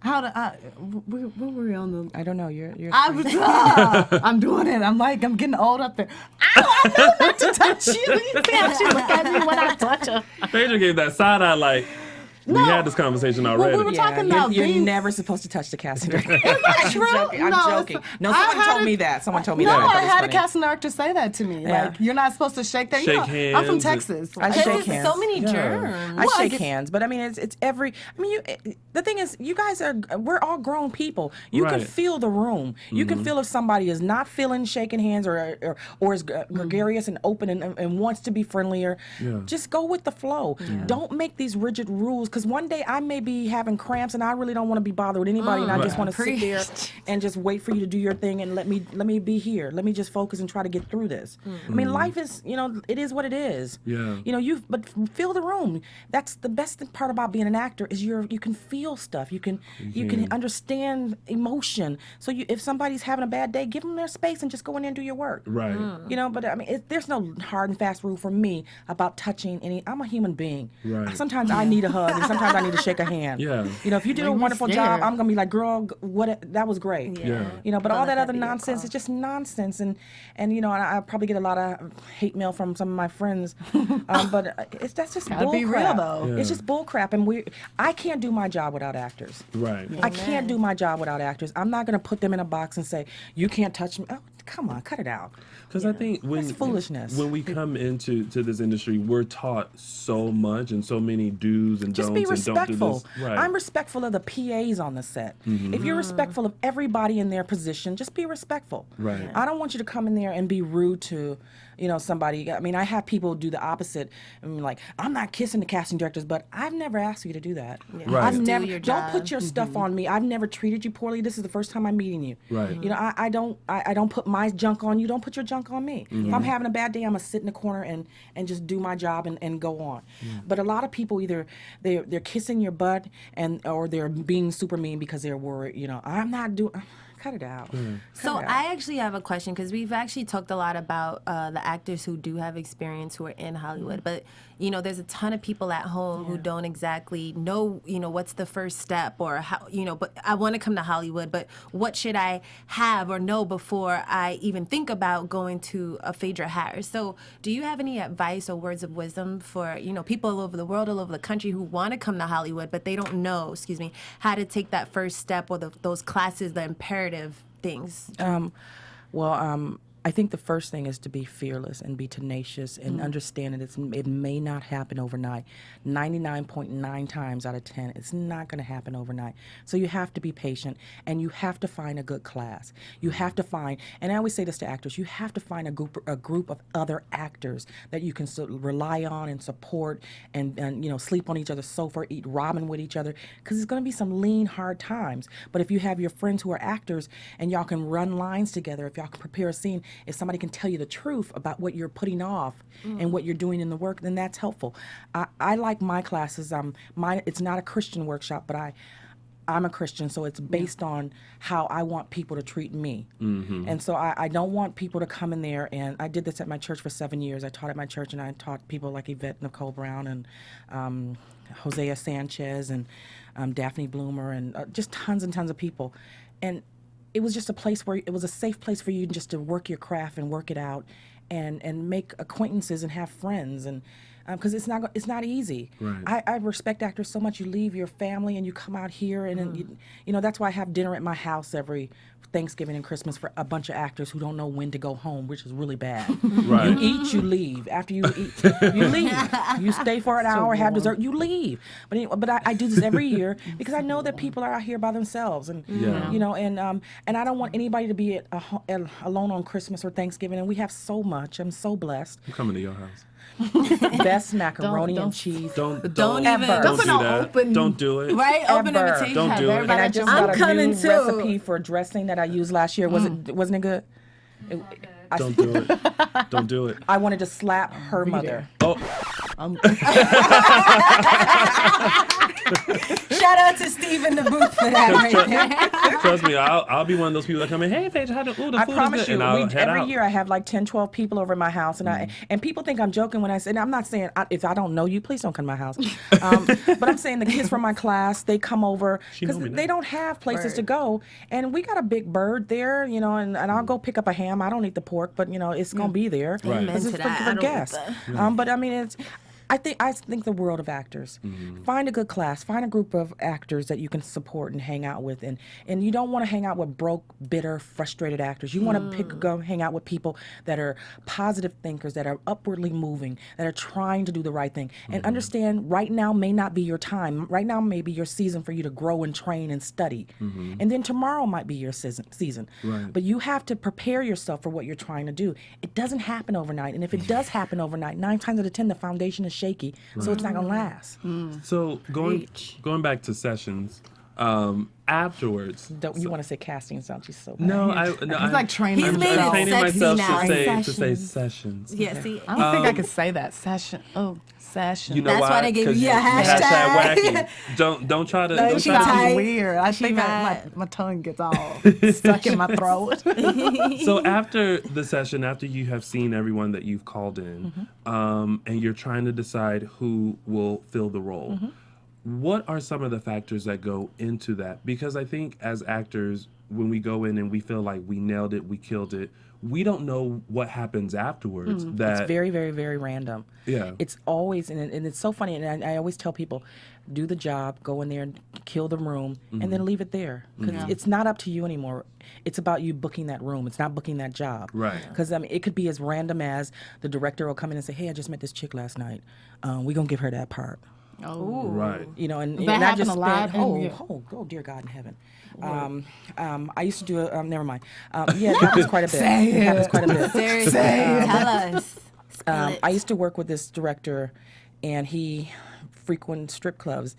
Where were we on the? I don't know. You're. I'm doing it. I'm getting old up there. I know not to touch you. You see how she look at me when I touch her. Phaedra gave that side eye like. We had this conversation already. We were talking about you're never supposed to touch the casting director. Is that true? I'm joking. No, someone told me that. Someone told me that. No, I had a casting director say that to me. Yeah. Like, you're not supposed to shake that. Shake I'm from Texas. I shake hands. So many germs. I shake hands, but I mean, it's every. I mean, the thing is, you guys we're all grown people. You can feel the room. You can feel if somebody is not feeling shaking hands or is gregarious and open and wants to be friendlier. Just go with the flow. Don't make these rigid rules because one day I may be having cramps and I really don't want to be bothered with anybody, and I just want to sit there and just wait for you to do your thing and let me be here. Let me just focus and try to get through this. I mean, life is, it is what it is. Yeah. But feel the room. That's the best part about being an actor is you can feel stuff. You can understand emotion. So if somebody's having a bad day, give them their space and just go in there and do your work. Right. But I mean, there's no hard and fast rule for me about touching any. I'm a human being. Right. Sometimes I need a hug and sometimes I need to shake a hand. Yeah. If you did a wonderful job, I'm gonna be like, girl, that was great. Yeah. But all that other nonsense is just nonsense, and I probably get a lot of hate mail from some of my friends, but that's just Gotta bull be crap. real, though. Yeah. It's just bull crap, and I can't do my job without actors. Right. I can't do my job without actors. I'm not gonna put them in a box and say you can't touch me. Oh, come on, cut it out. Because I think That's foolishness. When we come into this industry, we're taught so much and so many do's and Just don'ts be and don't do respectful. this. Right. I'm respectful of the PAs on the set. If you're respectful of everybody in their position, just be respectful. Right. I don't want you to come in there and be rude to, somebody. I mean, I have people do the opposite. I mean, like, I'm not kissing the casting directors, but I've never asked you to do that. Right. I've Just do never. your Don't job. put your stuff on me. I've never treated you poorly. This is the first time I'm meeting you. Right. I don't put my junk on you. Don't put your junk on me. If I'm having a bad day, I'm gonna sit in the corner and just do my job and go on. But a lot of people either they're kissing your butt or they're being super mean because they're worried. I'm not doing. Cut it out. So I actually have a question because we've actually talked a lot about the actors who do have experience who are in Hollywood, but there's a ton of people at home who don't exactly know what's the first step or how but I want to come to Hollywood, but what should I have or know before I even think about going to a Phaedra Harris? So do you have any advice or words of wisdom for people all over the world, all over the country who want to come to Hollywood but they don't know, how to take that first step or those classes, the imperative things? I think the first thing is to be fearless and be tenacious and understand that it may not happen overnight. 99.9 times out of 10, it's not going to happen overnight. So you have to be patient and you have to find a good class. You have to find, and I always say this to actors, you have to find a group of other actors that you can rely on and support and sleep on each other's sofa, eat ramen with each other, because it's going to be some lean, hard times. But if you have your friends who are actors and y'all can run lines together, if y'all can prepare a scene, if somebody can tell you the truth about what you're putting off and what you're doing in the work, then that's helpful. I like my classes. It's not a Christian workshop, but I'm a Christian, so it's based on how I want people to treat me. And so I don't want people to come in there, and I did this at my church for 7 years. I taught at my church, and I taught people like Yvette Nicole Brown and Hosea Sanchez and Daphne Bloomer and just tons and tons of people. And it was just a place where it was a safe place for you just to work your craft and work it out and make acquaintances and have friends and because it's not easy. Right. I respect actors so much. You leave your family and you come out here and then that's why I have dinner at my house every Thanksgiving and Christmas for a bunch of actors who don't know when to go home, which is really bad. Right. You eat, you leave. After you eat, you leave. You stay for an hour, have dessert, you leave. But anyway, I do this every year because I know that people are out here by themselves, and and I don't want anybody to be alone on Christmas or Thanksgiving. And we have so much. I'm so blessed. I'm coming to your house. Best macaroni and cheese. Don't ever. even Don't do that. Don't do it. right open Ever. invitation. Don't do it. And I just I'm got a coming new too. recipe for dressing that I used last year. Wasn't it good? Don't do it. Don't do it. I wanted to slap her mother. Oh, Shout out to Steve in the booth for that right there. trust me, I'll be one of those people that come in. Hey, Phaedra, how the food I is promise good, you, and I'll head every out. year I have like 10, 12 people over at my house, and people think I'm joking when I say, and I'm not saying if I don't know you, please don't come to my house. But I'm saying the kids from my class, they come over because they don't have places to go, and we got a big bird there, and I'll go pick up a ham. I don't eat the pork, but it's gonna be there. Right. Amen It's to that. I for don't guests. eat that. But I mean, I think the world of actors. Find a good class. Find a group of actors that you can support and hang out with. And you don't want to hang out with broke, bitter, frustrated actors. You want to go hang out with people that are positive thinkers, that are upwardly moving, that are trying to do the right thing. And understand right now may not be your time. Right now may be your season for you to grow and train and study. And then tomorrow might be your season. Right. But you have to prepare yourself for what you're trying to do. It doesn't happen overnight. And if it does happen overnight, 9 times out of 10, the foundation is shaky, so it's not gonna last. So going back to sessions, afterwards. Don't you want to say castings? Don't you? So bad. No, He's like training. He's made I'm it training sexy myself now. to say sessions. Yeah, see, I don't think I could say that. Session. Oh, session. You know That's why they gave you a hashtag hashtag. wacky. Don't try to. That Don't try to sounds tight. weird. I think my tongue gets all stuck in my throat. So after the session, after you have seen everyone that you've called in, and you're trying to decide who will fill the role, what are some of the factors that go into that? Because I think as actors, when we go in and we feel like we nailed it, we killed it, we don't know what happens afterwards. That It's very, very, very random. Yeah. It's always, and it's so funny, and I always tell people, do the job, go in there and kill the room, and then leave it there. Because it's not up to you anymore. It's about you booking that room. It's not booking that job. Right. Because, I mean, it could be as random as the director will come in and say, hey, I just met this chick last night. We're going to give her that part. Oh, right. You know, and That I happen just a lot? spent, oh, dear God in heaven. I used to do it, never mind. Yeah, it happens quite a bit. It happens quite a bit. seriously, tell us. I used to work with this director, and he frequented strip clubs.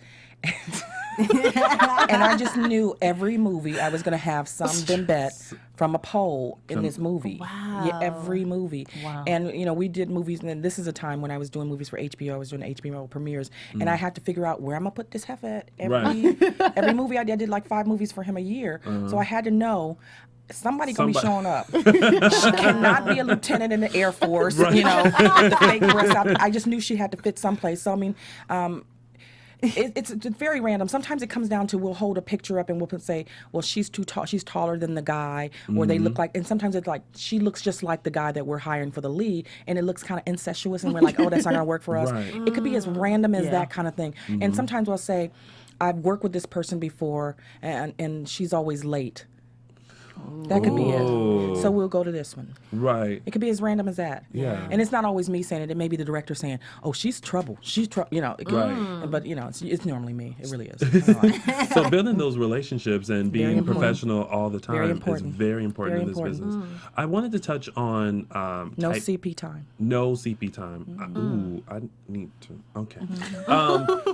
And I just knew every movie I was going to have some been bet from a poll in this movie. Wow. Yeah, every movie. Wow. And, you know, we did movies, and this is a time when I was doing movies for HBO. I was doing HBO premieres, and I had to figure out where I'm going to put this heifer at. Every movie I did like 5 movies for him a year. So I had to know somebody gonna be showing up. She cannot be a lieutenant in the Air Force, you know, with the fake breasts out there. I just knew she had to fit someplace. So I mean, it's very random. Sometimes it comes down to we'll hold a picture up and we'll say, well, she's too tall, she's taller than the guy, or they look like, and sometimes it's like she looks just like the guy that we're hiring for the lead, and it looks kind of incestuous, and we're like, oh, that's not gonna work for us. It could be as random as that kind of thing. And sometimes we'll say, I've worked with this person before, and she's always late. That could be it. So we'll go to this one. Right. It could be as random as that. Yeah. And it's not always me saying it. It may be the director saying, "Oh, she's trouble. She's trouble." You know. Right. But you know, it's normally me. It really is. So building those relationships and being professional all the time is very important in this business. I wanted to touch on no CP time. No CP time. I need to. Okay.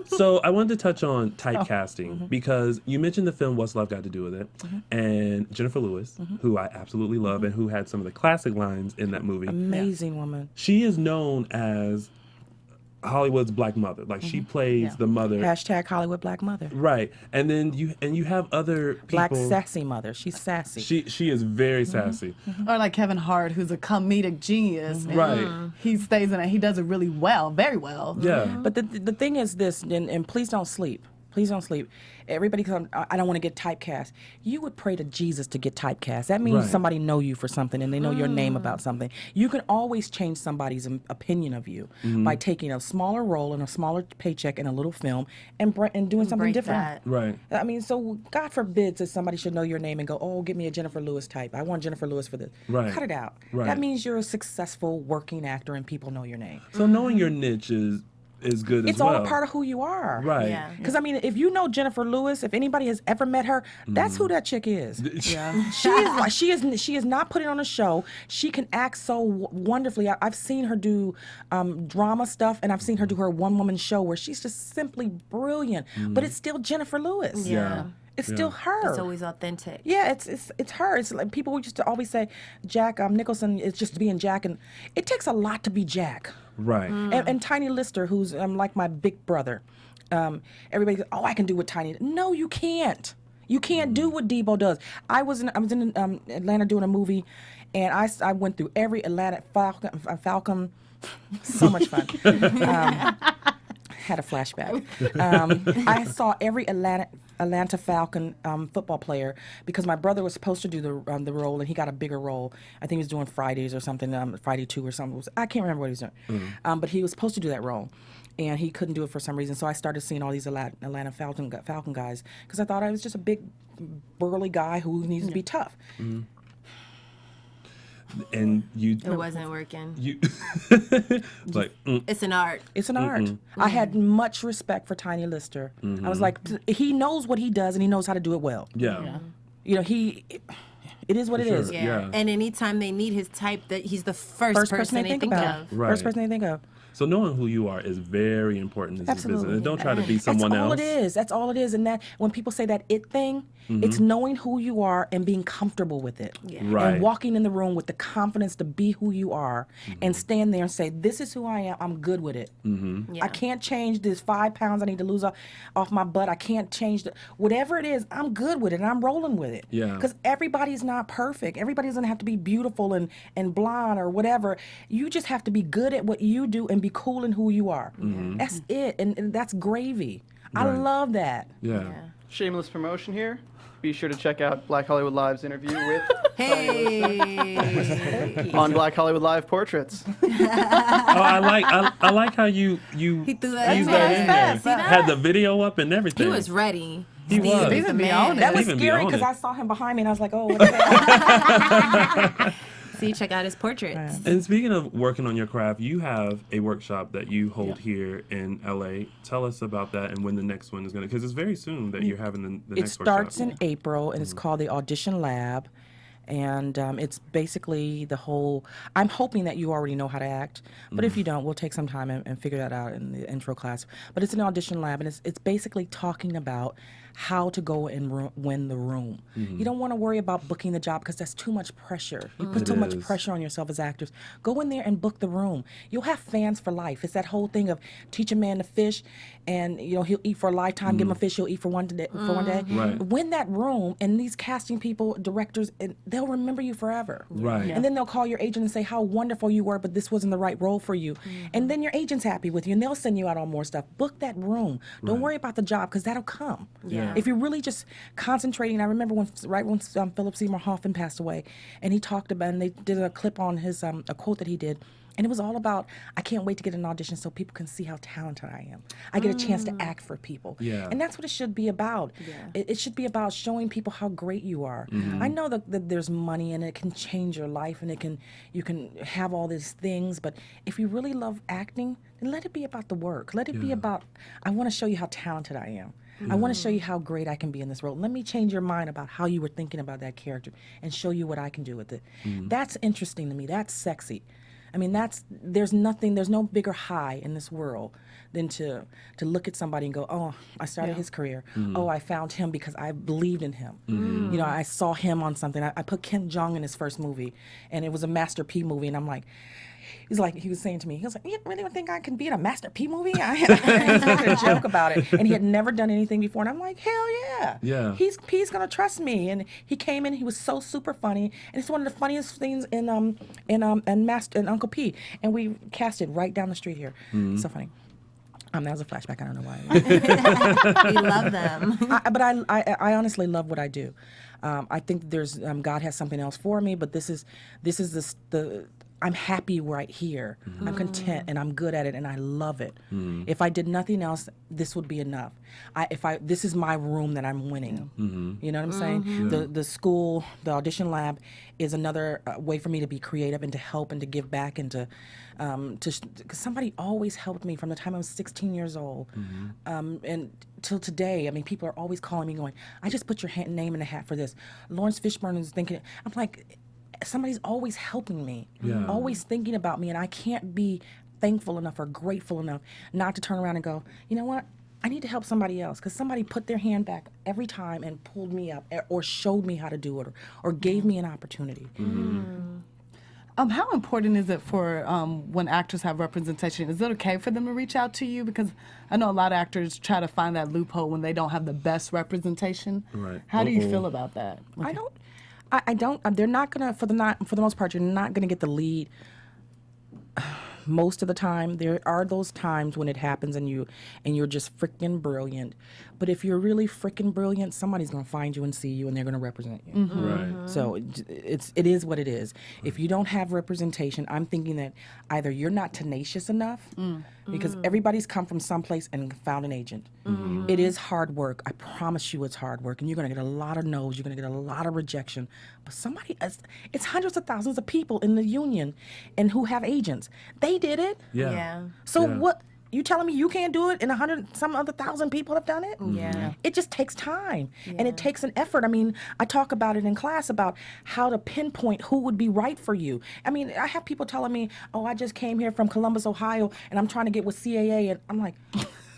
So I wanted to touch on typecasting because you mentioned the film What's Love Got to Do with It, and Jennifer Lewis, who I absolutely love and who had some of the classic lines in that movie. Amazing woman. She is known as Hollywood's black mother. Like she plays the mother. Hashtag Hollywood black mother. Right. And then you have other people. Black sassy mother. She's sassy. She is very sassy. Or like Kevin Hart, who's a comedic genius. Right. He stays in it. He does it really well, very well. Yeah. But the thing is this, and please don't sleep. Please don't sleep. Everybody comes, I don't want to get typecast. You would pray to Jesus to get typecast. That means somebody know you for something and they know your name about something. You can always change somebody's opinion of you by taking a smaller role and a smaller paycheck in a little film and doing something different. That. Right. I mean, so God forbid that somebody should know your name and go, oh, give me a Jennifer Lewis type. I want Jennifer Lewis for this. Right. Cut it out. Right. That means you're a successful working actor and people know your name. So knowing your niche is good It's as well. all a part of who you are. Right. Yeah. Because, I mean, if you know Jennifer Lewis, if anybody has ever met her, that's who that chick is. Yeah. She is not putting on a show. She can act so wonderfully. I've seen her do drama stuff, and I've seen her do her one-woman show where she's just simply brilliant. But it's still Jennifer Lewis. Yeah. It's still her. It's always authentic. Yeah, it's her. It's like people used to always say, Jack Nicholson is just being Jack, and it takes a lot to be Jack. Right. And Tiny Lister, who's like my big brother, everybody goes, oh, I can do what Tiny. No, you can't. You can't do what Debo does. I was in Atlanta doing a movie, and I went through every Atlanta Falcon. So much fun. Had a flashback. I saw every Atlanta Falcon football player because my brother was supposed to do the role, and he got a bigger role. I think he was doing Fridays or something, Friday 2 or something. I can't remember what he was doing. But he was supposed to do that role, and he couldn't do it for some reason. So I started seeing all these Atlanta Falcon guys because I thought I was just a big, burly guy who needs to be tough. And It wasn't working. like It's an art. It's an art. I had much respect for Tiny Lister. I was like, he knows what he does and he knows how to do it well. yeah. You know, It is what it is. Yeah. And anytime they need his type, that he's the first person they think of. Right. First person they think of. So knowing who you are is very important in this business. And don't try to be someone That's all else. it is. That's all it is. And that when people say that it thing, it's knowing who you are and being comfortable with it. Right. And walking in the room with the confidence to be who you are and stand there and say, this is who I am. I'm good with it. I can't change this 5 pounds I need to lose off my butt. I can't change whatever it is. I'm good with it and I'm rolling with it. Yeah. Because everybody's not perfect. Everybody doesn't have to be beautiful and blonde or whatever. You just have to be good at what you do and be cool in who you are. That's it. And that's gravy. I love that. Yeah. Shameless promotion here. Be sure to check out Black Hollywood Live's interview with on Black Hollywood Live Portraits. I like how you He threw that used in that in there. See that? Had the video up and everything. He was ready. He was. He's a man. That was Even scary beyond because it. I saw him behind me and I was like, oh, what is that? See, check out his portraits. And speaking of working on your craft, you have a workshop that you hold here in LA. Tell us about that and when the next one is going to, because it's very soon that you're having the next workshop. It starts in April and it's called the Audition Lab. And it's basically the whole, I'm hoping that you already know how to act, but if you don't, we'll take some time and figure that out in the intro class. But it's an audition lab, and it's basically talking about how to go and win the room. You don't want to worry about booking the job because that's too much pressure. You put too much pressure on yourself as actors. Go in there and book the room. You'll have fans for life. It's that whole thing of teach a man to fish, and he'll eat for a lifetime. Give him a fish, he'll eat for one day. Right. Win that room, and these casting people, directors, and they'll remember you forever. Right. And then they'll call your agent and say how wonderful you were, but this wasn't the right role for you. And then your agent's happy with you, and they'll send you out on more stuff. Book that room. Don't worry about the job, because that'll come. Yeah. If you're really just concentrating, I remember when Philip Seymour Hoffman passed away, and he talked about, and they did a clip on his a quote that he did. And it was all about, I can't wait to get an audition so people can see how talented I am. I get a chance to act for people. Yeah. And that's what it should be about. It should be about showing people how great you are. I know that there's money and it can change your life and you can have all these things, but if you really love acting, then let it be about the work. Let it be about, I want to show you how talented I am. I want to show you how great I can be in this role. Let me change your mind about how you were thinking about that character and show you what I can do with it. That's interesting to me. That's sexy. I mean, there's no bigger high in this world than to look at somebody and go, oh, I started his career. Oh, I found him because I believed in him. You know, I saw him on something. I put Ken Jeong in his first movie, and it was a Master P movie, and I'm like, he was saying to me, he was like, you really think I can be in a Master P movie? He was making a joke about it, and he had never done anything before, and I'm like, hell yeah. Yeah. He's gonna trust me, and he came in. He was so super funny, and it's one of the funniest things in Uncle P, and we cast it right down the street here. So funny. That was a flashback. I don't know why. We love them. But I honestly love what I do. I think there's God has something else for me, but this is the I'm happy right here. I'm content and I'm good at it and I love it. If I did nothing else, this would be enough. This is my room that I'm winning. You know what I'm saying? The school, the audition lab, is another way for me to be creative and to help and to give back and to because somebody always helped me from the time I was 16 years old and till today. I mean, people are always calling me going, I just put your name in the hat for this. Lawrence Fishburne is thinking. I'm like, somebody's always helping me, always thinking about me, and I can't be thankful enough or grateful enough not to turn around and go, you know what? I need to help somebody else, because somebody put their hand back every time and pulled me up or showed me how to do it or gave me an opportunity. How important is it for when actors have representation? Is it okay for them to reach out to you? Because I know a lot of actors try to find that loophole when they don't have the best representation. Right. How do you feel about that? I don't. They're not gonna. For the most part, you're not gonna get the lead. Most of the time, there are those times when it happens and you're just freaking brilliant. But if you're really freaking brilliant, somebody's gonna find you and see you, and they're gonna represent you. Right. So it is what it is. If you don't have representation, I'm thinking that either you're not tenacious enough, because everybody's come from someplace and found an agent. It is hard work. I promise you, it's hard work, and you're gonna get a lot of no's. You're gonna get a lot of rejection. But it's hundreds of thousands of people in the union, and who have agents. They did it. Yeah. So what? You telling me you can't do it and 100 some other thousand people have done it? Yeah. It just takes time and it takes an effort. I mean, I talk about it in class about how to pinpoint who would be right for you. I mean, I have people telling me, oh, I just came here from Columbus, Ohio, and I'm trying to get with CAA. And I'm like,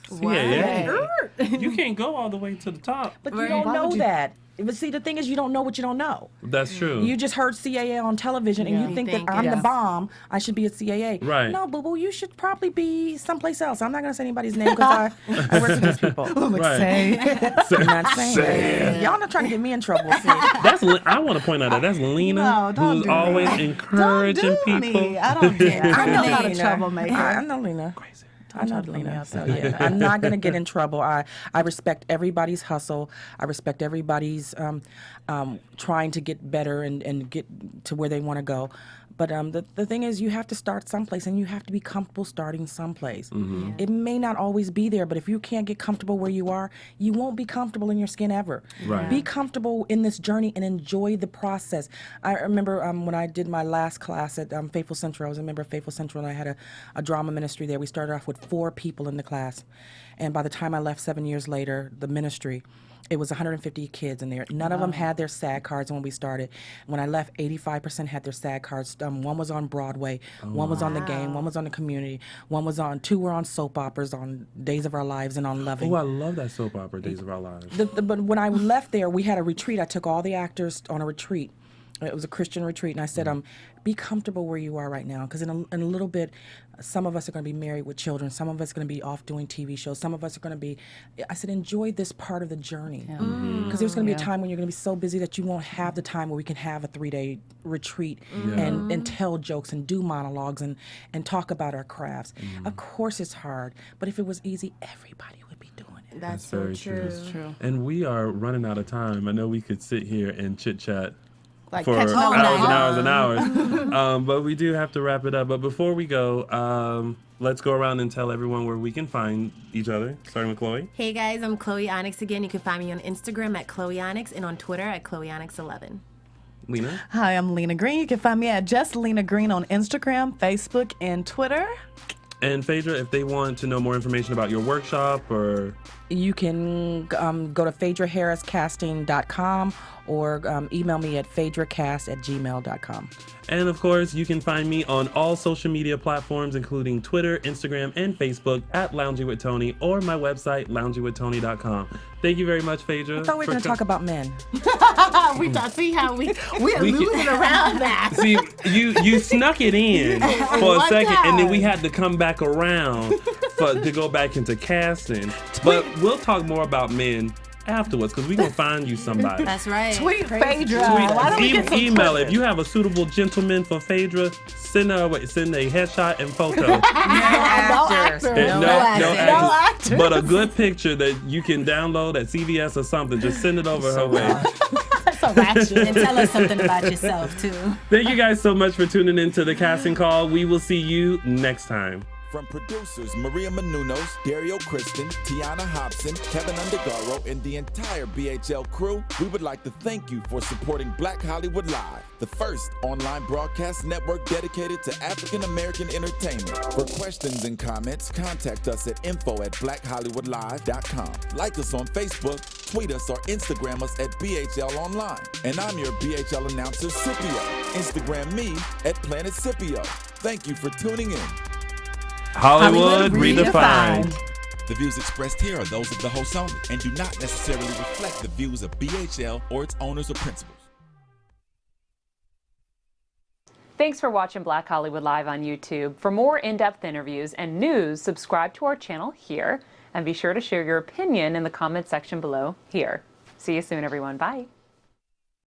CAA? You can't go all the way to the top. but you don't know that. But see, the thing is, you don't know what you don't know. That's true. You just heard CAA on television, and you think that I'm the bomb. I should be at CAA. Right. No, boo-boo, you should probably be someplace else. I'm not going to say anybody's name because I work with these people. Right. I'm not saying. Y'all not trying to get me in trouble. See? I want to point out that that's Lina, who's always encouraging people. I don't do that. I'm not a Lina. troublemaker. I know Lina. Crazy. I know Lina, so yeah, I'm not gonna get in trouble. I respect everybody's hustle. I respect everybody's trying to get better and get to where they want to go. But the thing is, you have to start someplace, and you have to be comfortable starting someplace. It may not always be there, but if you can't get comfortable where you are, you won't be comfortable in your skin ever. Right. Be comfortable in this journey and enjoy the process. I remember when I did my last class at Faithful Central, I was a member of Faithful Central, and I had a drama ministry there. We started off with 4 people in the class, and by the time I left 7 years later, the ministry, it was 150 kids in there. None of them had their SAG cards when we started. When I left, 85% had their SAG cards. One was on Broadway, one was on The Game, one was on The Community, 2 were on soap operas, on Days of Our Lives and on Loving. Oh, I love that soap opera, Days of Our Lives. But when I left there, we had a retreat. I took all the actors on a retreat. It was a Christian retreat, and I said, be comfortable where you are right now, because in a little bit, some of us are going to be married with children. Some of us are going to be off doing TV shows. Some of us are going to be, I said, enjoy this part of the journey. Because there's going to be a time when you're going to be so busy that you won't have the time where we can have a 3-day retreat and tell jokes and do monologues and talk about our crafts. Of course it's hard, but if it was easy, everybody would be doing it. That's so very true. It's true. And we are running out of time. I know we could sit here and chit-chat Like for hours catching up and hours and hours. But we do have to wrap it up. But before we go, let's go around and tell everyone where we can find each other, starting with Chloe. Hey guys, I'm Chloe Onyx again. You can find me on Instagram at Chloe Onyx and on Twitter at Chloe Onyx 11. Lina? Hi, I'm Lina Green. You can find me at Just Lina Green on Instagram, Facebook, and Twitter. And Phaedra, if they want to know more information about your workshop or... You can go to phaedraharriscasting.com or email me at phaedracast@gmail.com. And of course, you can find me on all social media platforms, including Twitter, Instagram, and Facebook at Lounging with Tony, or my website, loungingwithtony.com. Thank you very much, Phaedra. I thought we were going to talk about men. See how we are losing around that. See, you snuck it in for a second, and then we had to come back around to go back into casting. But we'll talk more about men afterwards, because we're going to find you somebody. That's right. Tweet Phaedra. Why don't we get some email Twitter? if you have a suitable gentleman for Phaedra, send a headshot and photo. No actors. No actors. But a good picture that you can download at CVS or something. Just send it over her way. So ratchet. And tell us something about yourself, too. Thank you guys so much for tuning in to the casting call. We will see you next time. From producers Maria Menounos, Dario Kristen, Tiana Hobson, Kevin Undergaro, and the entire BHL crew, we would like to thank you for supporting Black Hollywood Live, the first online broadcast network dedicated to African American entertainment. For questions and comments, contact us at info@blackhollywoodlive.com. Like us on Facebook, tweet us, or Instagram us at BHL Online. And I'm your BHL announcer, Scipio. Instagram me at Planet Scipio. Thank you for tuning in. Hollywood redefined. The views expressed here are those of the host only and do not necessarily reflect the views of BHL or its owners or principals. Thanks for watching Black Hollywood Live on YouTube. For more in-depth interviews and news, subscribe to our channel here, and be sure to share your opinion in the comment section below here. See you soon, everyone. Bye.